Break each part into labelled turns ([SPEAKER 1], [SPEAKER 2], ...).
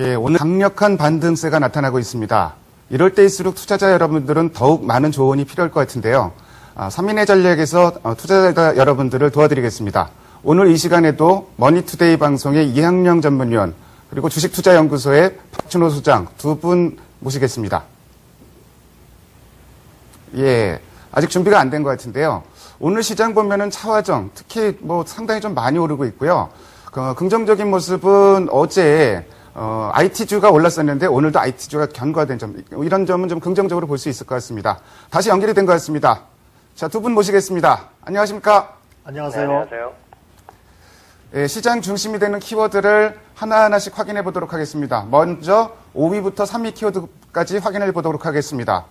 [SPEAKER 1] 예, 오늘 강력한 반등세가 나타나고 있습니다. 이럴 때일수록 투자자 여러분들은 더욱 많은 조언이 필요할 것 같은데요. 3인의 전략에서 투자자 여러분들을 도와드리겠습니다. 오늘 이 시간에도 머니투데이 방송의 이항영 전문위원 그리고 주식투자연구소의 박준호 소장 두 분 모시겠습니다. 예, 아직 준비가 안 된 것 같은데요. 오늘 시장 보면은 차화정 특히 상당히 좀 많이 오르고 있고요. 긍정적인 모습은 어제 IT주가 올랐었는데 오늘도 IT주가 견고화된 점, 이런 점은 좀 긍정적으로 볼 수 있을 것 같습니다. 다시 연결이 된 것 같습니다. 자, 두 분 모시겠습니다. 안녕하십니까?
[SPEAKER 2] 안녕하세요.
[SPEAKER 3] 네, 안녕하세요.
[SPEAKER 1] 예, 시장 중심이 되는 키워드를 하나하나씩 확인해 보도록 하겠습니다. 먼저 5위부터 3위 키워드까지 확인해 보도록 하겠습니다.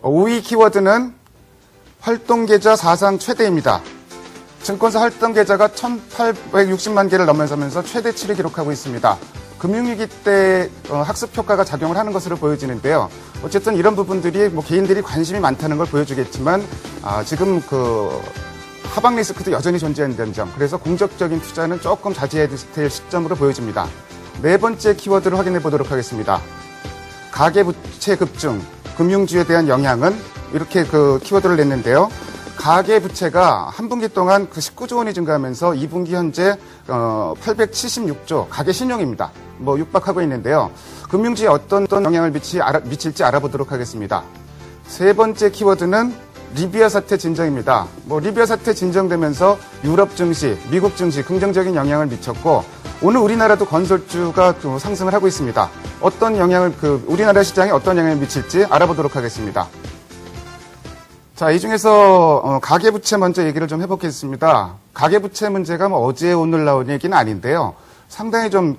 [SPEAKER 1] 5위 키워드는 활동계좌 사상 최대입니다. 증권사 활동계좌가 1,860만 개를 넘어서면서 최대치를 기록하고 있습니다. 금융위기 때 학습 효과가 작용을 하는 것으로 보여지는데요. 어쨌든 이런 부분들이 개인들이 관심이 많다는 걸 보여주겠지만 지금 하방 리스크도 여전히 존재한다는 점, 그래서 공격적인 투자는 조금 자제해야 될 시점으로 보여집니다. 네 번째 키워드를 확인해 보도록 하겠습니다. 가계부채 급증, 금융주에 대한 영향은 이렇게 키워드를 냈는데요. 가계부채가 한 분기 동안 19조 원이 증가하면서 2분기 현재 876조 가계신용입니다. 육박하고 있는데요. 금융주에 어떤 영향을 미칠지 알아보도록 하겠습니다. 세 번째 키워드는 리비아 사태 진정입니다. 리비아 사태 진정되면서 유럽 증시, 미국 증시 긍정적인 영향을 미쳤고 오늘 우리나라도 건설주가 상승을 하고 있습니다. 어떤 영향을 우리나라 시장에 어떤 영향을 미칠지 알아보도록 하겠습니다. 자, 이 중에서 가계부채 먼저 얘기를 좀 해보겠습니다. 가계부채 문제가 어제 오늘 나온 얘기는 아닌데요. 상당히 좀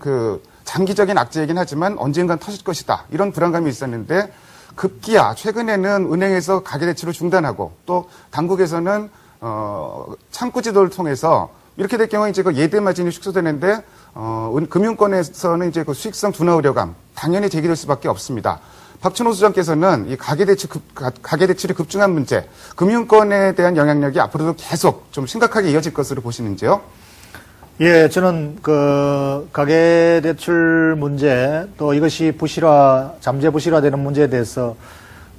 [SPEAKER 1] 장기적인 악재이긴 하지만 언젠간 터질 것이다. 이런 불안감이 있었는데 급기야 최근에는 은행에서 가계대출을 중단하고 또 당국에서는 창구 지도를 통해서 이렇게 될 경우에 이제 예대 마진이 축소되는데 금융권에서는 이제 수익성 둔화 우려감 당연히 제기될 수밖에 없습니다. 박준호 소장께서는 이 가계대출이 급증한 문제, 금융권에 대한 영향력이 앞으로도 계속 좀 심각하게 이어질 것으로 보시는지요?
[SPEAKER 2] 예, 저는 가계대출 문제, 또 이것이 잠재 부실화되는 문제에 대해서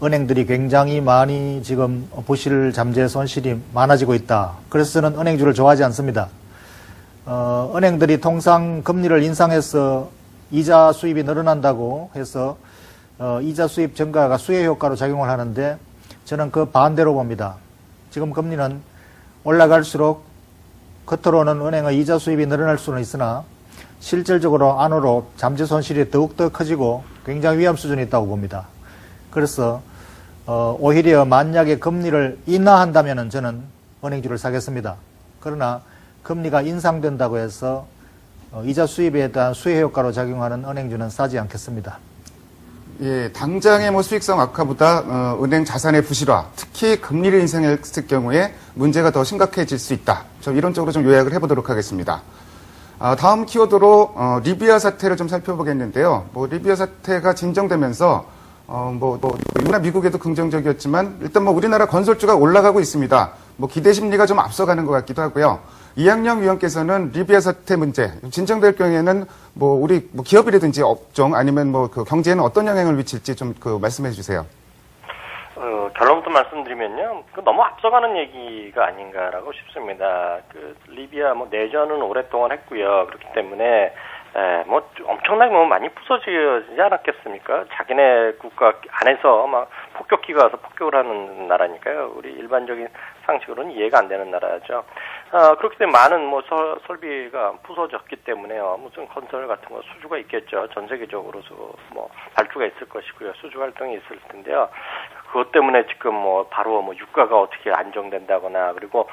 [SPEAKER 2] 은행들이 굉장히 많이 지금 부실 잠재 손실이 많아지고 있다. 그래서 저는 은행주를 좋아하지 않습니다. 은행들이 통상 금리를 인상해서 이자 수입이 늘어난다고 해서 이자 수입 증가가 수혜 효과로 작용을 하는데 저는 그 반대로 봅니다. 지금 금리는 올라갈수록 겉으로는 은행의 이자 수입이 늘어날 수는 있으나 실질적으로 안으로 잠재 손실이 더욱더 커지고 굉장히 위험 수준이 있다고 봅니다. 그래서 오히려 만약에 금리를 인하한다면 저는 은행주를 사겠습니다. 그러나 금리가 인상된다고 해서 이자 수입에 대한 수혜 효과로 작용하는 은행주는 사지 않겠습니다.
[SPEAKER 1] 예, 당장의 수익성 악화보다 은행 자산의 부실화, 특히 금리를 인상했을 경우에 문제가 더 심각해질 수 있다. 이런 쪽으로 좀 요약을 해보도록 하겠습니다. 다음 키워드로 리비아 사태를 좀 살펴보겠는데요. 리비아 사태가 진정되면서 미국이나 미국에도 긍정적이었지만 일단 우리나라 건설주가 올라가고 있습니다. 기대 심리가 좀 앞서가는 것 같기도 하고요. 이항영 위원께서는 리비아 사태 문제 진정될 경우에는 우리 기업이라든지 업종 아니면 경제에는 어떤 영향을 미칠지 좀 말씀해 주세요.
[SPEAKER 3] 결론부터 말씀드리면요, 너무 앞서가는 얘기가 아닌가라고 싶습니다. 리비아 내전은 오랫동안 했고요. 그렇기 때문에 엄청나게 많이 부서지지 않았겠습니까? 자기네 국가 안에서 폭격기가 와서 폭격을 하는 나라니까요. 우리 일반적인 상식으로는 이해가 안 되는 나라죠. 그렇기 때문에 많은 설비가 부서졌기 때문에요. 무슨 건설 같은 거 수주가 있겠죠. 전 세계적으로도 발주가 있을 것이고요. 수주 활동이 있을 텐데요. 그것 때문에 지금 바로 유가가 어떻게 안정된다거나 그리고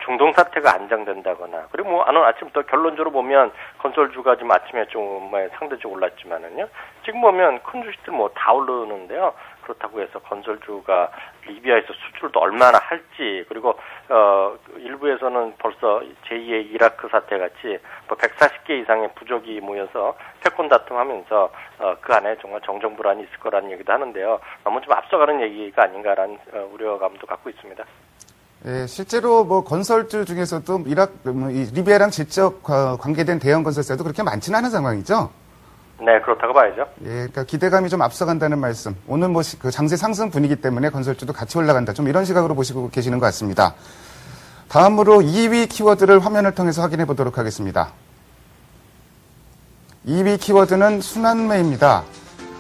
[SPEAKER 3] 중동 사태가 안정된다거나 그리고 오늘 아침부터 결론적으로 보면 건설주가 지금 아침에 좀 상대적으로 올랐지만은요. 지금 보면 큰 주식들 다 오르는데요. 그렇다고 해서 건설주가 리비아에서 수출을 또 얼마나 할지 그리고 일부에서는 벌써 제2의 이라크 사태 같이 140개 이상의 부족이 모여서 패권다툼하면서 그 안에 정말 정정불안이 있을 거라는 얘기도 하는데요. 너무 좀 앞서가는 얘기가 아닌가라는 우려감도 갖고 있습니다.
[SPEAKER 1] 예, 실제로 건설주 중에서도 리비아랑 직접 관계된 대형 건설사도 그렇게 많지는 않은 상황이죠?
[SPEAKER 3] 네, 그렇다고 봐야죠.
[SPEAKER 1] 예, 그러니까 기대감이 좀 앞서간다는 말씀. 오늘 뭐 그 장세 상승 분위기 때문에 건설주도 같이 올라간다. 좀 이런 시각으로 보시고 계시는 것 같습니다. 다음으로 2위 키워드를 화면을 통해서 확인해 보도록 하겠습니다. 2위 키워드는 순환매입니다.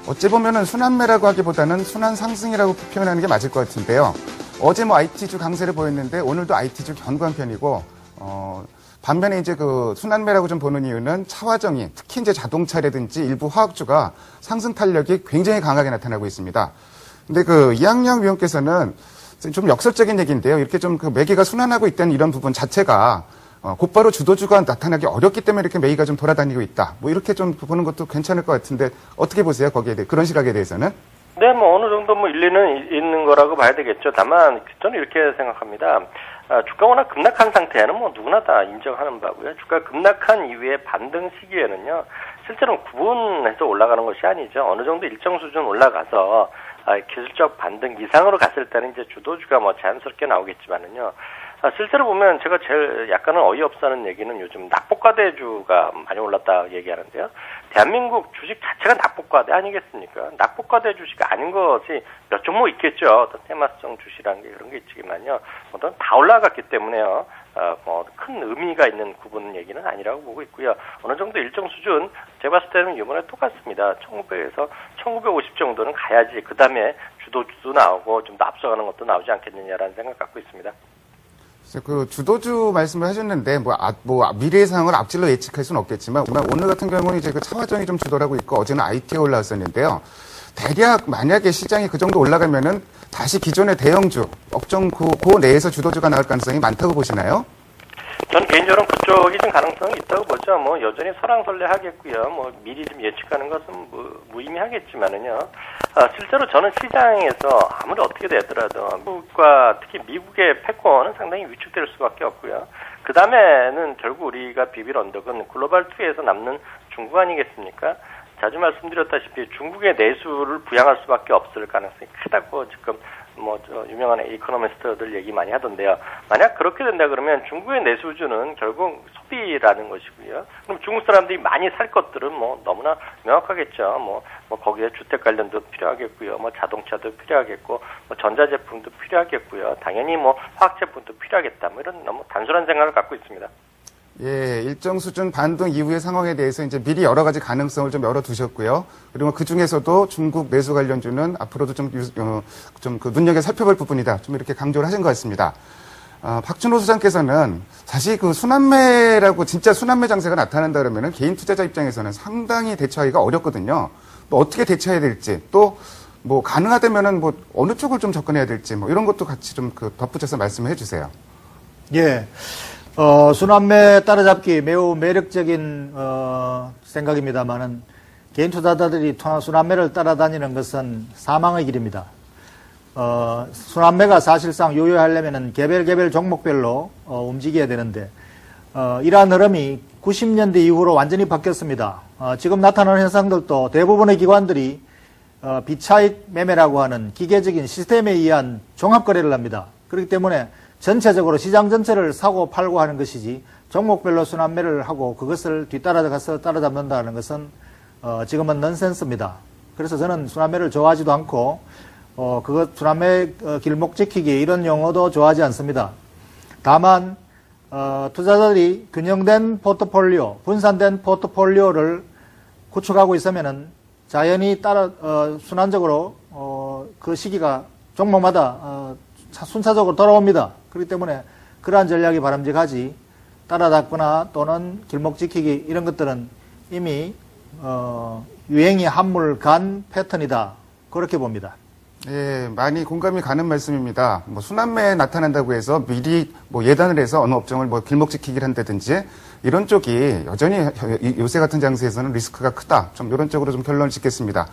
[SPEAKER 1] 어찌 보면은 순환매라고 하기보다는 순환 상승이라고 표현하는 게 맞을 것 같은데요. 어제 뭐 IT주 강세를 보였는데 오늘도 IT주 견고한 편이고, 반면에 이제 그 순환매라고 좀 보는 이유는 차화정이 특히 이제 자동차라든지 일부 화학주가 상승 탄력이 굉장히 강하게 나타나고 있습니다. 근데 그 이학영 위원께서는 좀 역설적인 얘기인데요. 이렇게 좀 그 매기가 순환하고 있다는 이런 부분 자체가 곧바로 주도주가 나타나기 어렵기 때문에 이렇게 매기가 좀 돌아다니고 있다. 뭐 이렇게 좀 보는 것도 괜찮을 것 같은데 어떻게 보세요? 거기에 대해 그런 시각에 대해서는?
[SPEAKER 3] 네, 뭐 어느 정도 뭐 일리는 있는 거라고 봐야 되겠죠. 다만 저는 이렇게 생각합니다. 주가 워낙 급락한 상태에는 뭐 누구나 다 인정하는 바고요. 주가 급락한 이후에 반등 시기에는요, 실제로는 구분해서 올라가는 것이 아니죠. 어느 정도 일정 수준 올라가서 기술적 반등 이상으로 갔을 때는 이제 주도주가 뭐 자연스럽게 나오겠지만은요. 실제로 보면 제가 제일 약간은 어이없어하는 얘기는 요즘 낙폭과대주가 많이 올랐다 얘기하는데요. 대한민국 주식 자체가 낙폭과대 아니겠습니까? 낙폭과대 주식 아닌 것이 몇 종목 있겠죠. 어떤 테마성 주식이라는 게 그런 게 있지만요. 어떤 다 올라갔기 때문에요. 뭐 큰 의미가 있는 구분 얘기는 아니라고 보고 있고요. 어느 정도 일정 수준 제가 봤을 때는 이번에 똑같습니다. 1900에서 1950 정도는 가야지 그 다음에 주도주도 나오고 좀 더 앞서가는 것도 나오지 않겠느냐라는 생각 갖고 있습니다.
[SPEAKER 1] 그 주도주 말씀을 하셨는데 미래의 상황을 앞질러 예측할 수는 없겠지만 오늘 같은 경우는 이제 그 차화정이 좀 주도라고 있고 어제는 IT가 올라왔었는데요. 대략 만약에 시장이 그 정도 올라가면은 다시 기존의 대형주 업종 그 내에서 주도주가 나올 가능성이 많다고 보시나요?
[SPEAKER 3] 저는 개인적으로 그쪽이 좀 가능성이 있다고 보죠. 뭐 여전히 설왕설래하겠고요. 뭐 미리 좀 예측하는 것은 무의미하겠지만은요. 실제로 저는 시장에서 아무리 어떻게 되더라도 미국과 특히 미국의 패권은 상당히 위축될 수밖에 없고요. 그 다음에는 결국 우리가 비빌 언덕은 글로벌 2에서 남는 중국 아니겠습니까? 자주 말씀드렸다시피 중국의 내수를 부양할 수밖에 없을 가능성이 크다고 지금 유명한 이코노미스트들 얘기 많이 하던데요. 만약 그렇게 된다 그러면 중국의 내수주는 결국 소비라는 것이고요. 그럼 중국 사람들이 많이 살 것들은 너무나 명확하겠죠. 거기에 주택 관련도 필요하겠고요. 자동차도 필요하겠고, 전자제품도 필요하겠고요. 당연히 화학 제품도 필요하겠다. 이런 너무 단순한 생각을 갖고 있습니다.
[SPEAKER 1] 예, 일정 수준 반등 이후의 상황에 대해서 이제 미리 여러 가지 가능성을 좀 열어두셨고요. 그리고 그 중에서도 중국 내수 관련주는 앞으로도 좀 그 눈여겨 살펴볼 부분이다. 좀 이렇게 강조를 하신 것 같습니다. 박준호 소장께서는 사실 그 순환매라고 진짜 순환매 장세가 나타난다 그러면은 개인 투자자 입장에서는 상당히 대처하기가 어렵거든요. 또 어떻게 대처해야 될지 또 가능하다면은 어느 쪽을 좀 접근해야 될지 이런 것도 같이 좀 덧붙여서 말씀해 주세요.
[SPEAKER 2] 예. 순환매 따라잡기 매우 매력적인 생각입니다만은 개인 투자자들이 순환매를 따라다니는 것은 사망의 길입니다. 순환매가 사실상 유효하려면은 개별 종목별로 움직여야 되는데 이러한 흐름이 90년대 이후로 완전히 바뀌었습니다. 지금 나타나는 현상들도 대부분의 기관들이 비차익 매매라고 하는 기계적인 시스템에 의한 종합 거래를 합니다. 그렇기 때문에 전체적으로 시장 전체를 사고 팔고 하는 것이지 종목별로 순환매를 하고 그것을 뒤따라가서 따라잡는다는 것은 지금은 넌센스입니다. 그래서 저는 순환매를 좋아하지도 않고 순환매 길목 지키기 이런 용어도 좋아하지 않습니다. 다만 투자자들이 균형된 포트폴리오, 분산된 포트폴리오를 구축하고 있으면은 자연히 순환적으로 그 시기가 종목마다 순차적으로 돌아옵니다. 그렇기 때문에 그러한 전략이 바람직하지 따라잡거나 또는 길목 지키기 이런 것들은 이미 유행이 한물 간 패턴이다. 그렇게 봅니다.
[SPEAKER 1] 예, 많이 공감이 가는 말씀입니다. 순환매에 나타난다고 해서 미리 예단을 해서 어느 업종을 길목 지키기를 한다든지 이런 쪽이 여전히 요새 같은 장세에서는 리스크가 크다. 좀 이런 쪽으로 좀 결론을 짓겠습니다.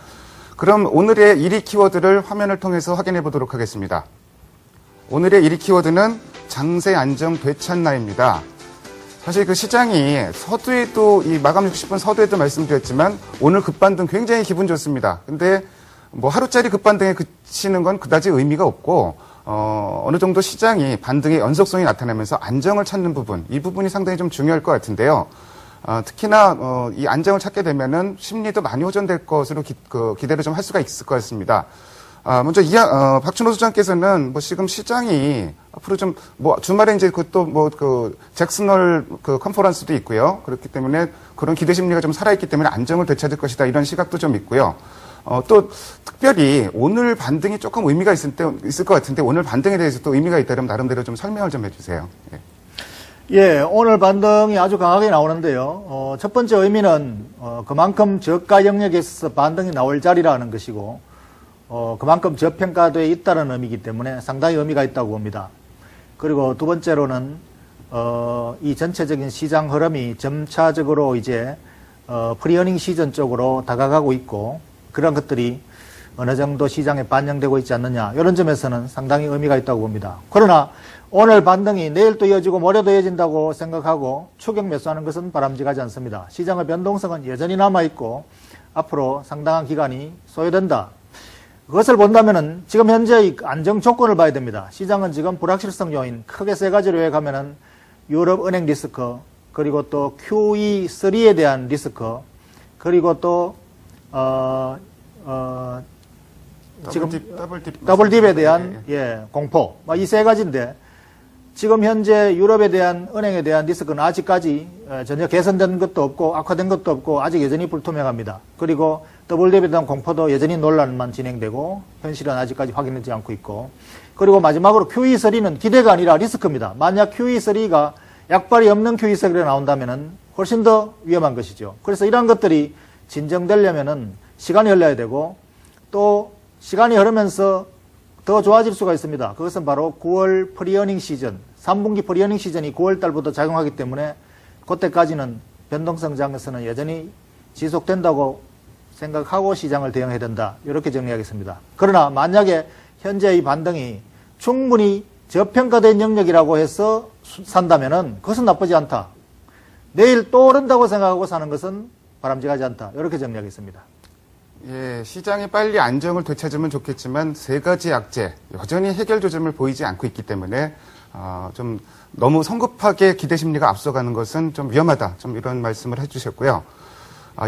[SPEAKER 1] 그럼 오늘의 1위 키워드를 화면을 통해서 확인해 보도록 하겠습니다. 오늘의 1위 키워드는 장세 안정 되찾나입니다. 사실 그 시장이 서두에도 마감 60분 서두에도 말씀드렸지만 오늘 급반등 굉장히 기분 좋습니다. 근데 하루짜리 급반등에 그치는 건 그다지 의미가 없고 어느 정도 시장이 반등의 연속성이 나타나면서 안정을 찾는 부분, 이 부분이 상당히 좀 중요할 것 같은데요. 특히나 이 안정을 찾게 되면은 심리도 많이 호전될 것으로 기대를 좀 할 수가 있을 것 같습니다. 먼저 박준호 소장께서는 뭐 지금 시장이 앞으로 좀 뭐 주말에 이제 그것도 뭐 잭슨홀 컨퍼런스도 있고요. 그렇기 때문에 그런 기대 심리가 좀 살아있기 때문에 안정을 되찾을 것이다 이런 시각도 좀 있고요. 또 특별히 오늘 반등이 조금 의미가 있을 것 같은데 오늘 반등에 대해서 또 의미가 있다면 나름대로 좀 설명을 좀 해주세요.
[SPEAKER 2] 예, 오늘 반등이 아주 강하게 나오는데요. 첫 번째 의미는 그만큼 저가 영역에서 반등이 나올 자리라는 것이고 그만큼 저평가되어 있다는 의미이기 때문에 상당히 의미가 있다고 봅니다. 그리고 두 번째로는 이 전체적인 시장 흐름이 점차적으로 이제 프리어닝 시즌 쪽으로 다가가고 있고 그런 것들이 어느 정도 시장에 반영되고 있지 않느냐 이런 점에서는 상당히 의미가 있다고 봅니다. 그러나 오늘 반등이 내일 또 이어지고 모레도 이어진다고 생각하고 추격 매수하는 것은 바람직하지 않습니다. 시장의 변동성은 여전히 남아있고 앞으로 상당한 기간이 소요된다. 그것을 본다면은 지금 현재의 안정 조건을 봐야 됩니다. 시장은 지금 불확실성 요인 크게 세 가지로 요약하면은 유럽 은행 리스크, 그리고 또 QE3에 대한 리스크, 그리고 또 지금 더블딥에 대한 공포, 이 세 가지인데 지금 현재 유럽에 대한 은행에 대한 리스크는 아직까지 전혀 개선된 것도 없고 악화된 것도 없고 아직 여전히 불투명합니다. 그리고 더블딥에 대한 공포도 여전히 논란만 진행되고 현실은 아직까지 확인되지 않고 있고 그리고 마지막으로 QE3는 기대가 아니라 리스크입니다. 만약 QE3가 약발이 없는 QE3가 나온다면은 훨씬 더 위험한 것이죠. 그래서 이러한 것들이 진정되려면은 시간이 흘러야 되고 또 시간이 흐르면서 더 좋아질 수가 있습니다. 그것은 바로 9월 프리어닝 시즌, 3분기 프리어닝 시즌이 9월 달부터 작용하기 때문에 그때까지는 변동성 장에서는 여전히 지속된다고 생각하고 시장을 대응해야 된다. 이렇게 정리하겠습니다. 그러나 만약에 현재의 반등이 충분히 저평가된 영역이라고 해서 산다면은 그것은 나쁘지 않다. 내일 또 오른다고 생각하고 사는 것은 바람직하지 않다. 이렇게 정리하겠습니다.
[SPEAKER 1] 예, 시장이 빨리 안정을 되찾으면 좋겠지만 세 가지 악재 여전히 해결 조짐을 보이지 않고 있기 때문에 좀 너무 성급하게 기대 심리가 앞서가는 것은 좀 위험하다. 좀 이런 말씀을 해주셨고요.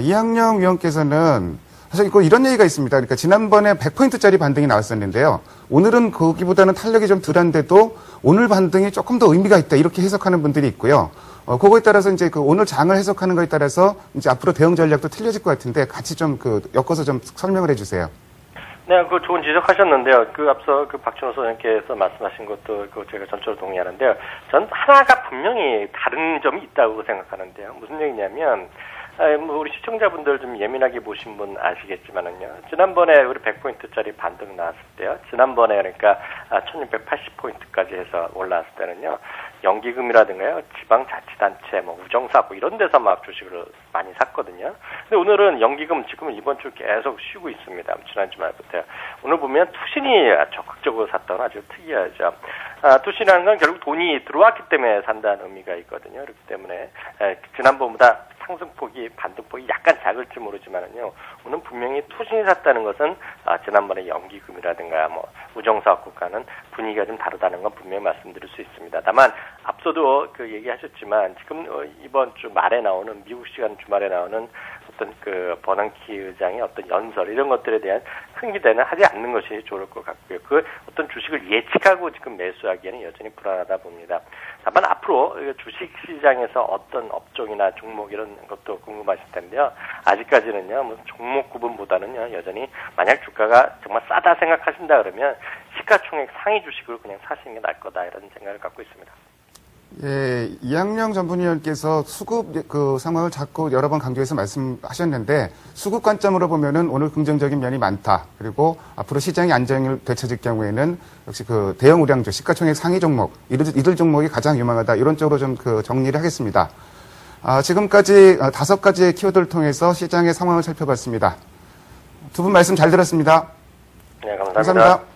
[SPEAKER 1] 이학영 위원께서는 사실 이런 얘기가 있습니다. 그러니까 지난번에 100포인트짜리 반등이 나왔었는데요. 오늘은 거기보다는 탄력이 좀 덜한데도 오늘 반등이 조금 더 의미가 있다. 이렇게 해석하는 분들이 있고요. 그거에 따라서 이제 오늘 장을 해석하는 거에 따라서 이제 앞으로 대응 전략도 틀려질 것 같은데 같이 좀 엮어서 좀 설명을 해주세요.
[SPEAKER 3] 네, 좋은 지적하셨는데요. 앞서 박준호 소장님께서 말씀하신 것도 제가 전적으로 동의하는데요. 전 하나가 분명히 다른 점이 있다고 생각하는데요. 무슨 얘기냐면, 우리 시청자분들 좀 예민하게 보신 분 아시겠지만은요. 지난번에 우리 100포인트짜리 반등 나왔을 때요. 지난번에 그러니까 1680포인트까지 해서 올라왔을 때는요. 연기금이라든가요. 지방자치단체, 우정사고 이런 데서 막 주식을 많이 샀거든요. 근데 오늘은 연기금 지금 이번 주 계속 쉬고 있습니다. 지난 주말부터요. 오늘 보면 투신이 적극적으로 샀다는 아주 특이하죠. 투신이라는 건 결국 돈이 들어왔기 때문에 산다는 의미가 있거든요. 그렇기 때문에 지난번보다 상승폭이 반등폭이 약간 작을지 모르지만은요. 오늘 분명히 투신이 샀다는 것은 지난번에 연기금이라든가 우정사업국가는 분위기가 좀 다르다는 건 분명히 말씀드릴 수 있습니다. 다만 앞서도 얘기하셨지만 지금 이번 주 말에 나오는 미국 시간 주말에 나오는 어떤 버넌키 의장의 어떤 연설 이런 것들에 대한 큰 기대는 하지 않는 것이 좋을 것 같고요. 어떤 주식을 예측하고 지금 매수하기에는 여전히 불안하다 봅니다. 다만 앞으로 주식 시장에서 어떤 업종이나 종목 이런 것도 궁금하실 텐데요. 아직까지는요, 종목 구분보다는요, 여전히 만약 주가가 정말 싸다 생각하신다 그러면 시가총액 상위 주식을 그냥 사시는 게 나을 거다 이런 생각을 갖고 있습니다.
[SPEAKER 1] 예, 이학영 전 분위원께서 수급 상황을 자꾸 여러 번 강조해서 말씀하셨는데 수급 관점으로 보면은 오늘 긍정적인 면이 많다. 그리고 앞으로 시장이 안정을 되찾을 경우에는 역시 대형 우량주, 시가총액 상위 종목, 이들 종목이 가장 유망하다. 이런 쪽으로 좀 정리를 하겠습니다. 지금까지 5가지의 키워드를 통해서 시장의 상황을 살펴봤습니다. 두 분 말씀 잘 들었습니다.
[SPEAKER 3] 네,
[SPEAKER 1] 감사합니다.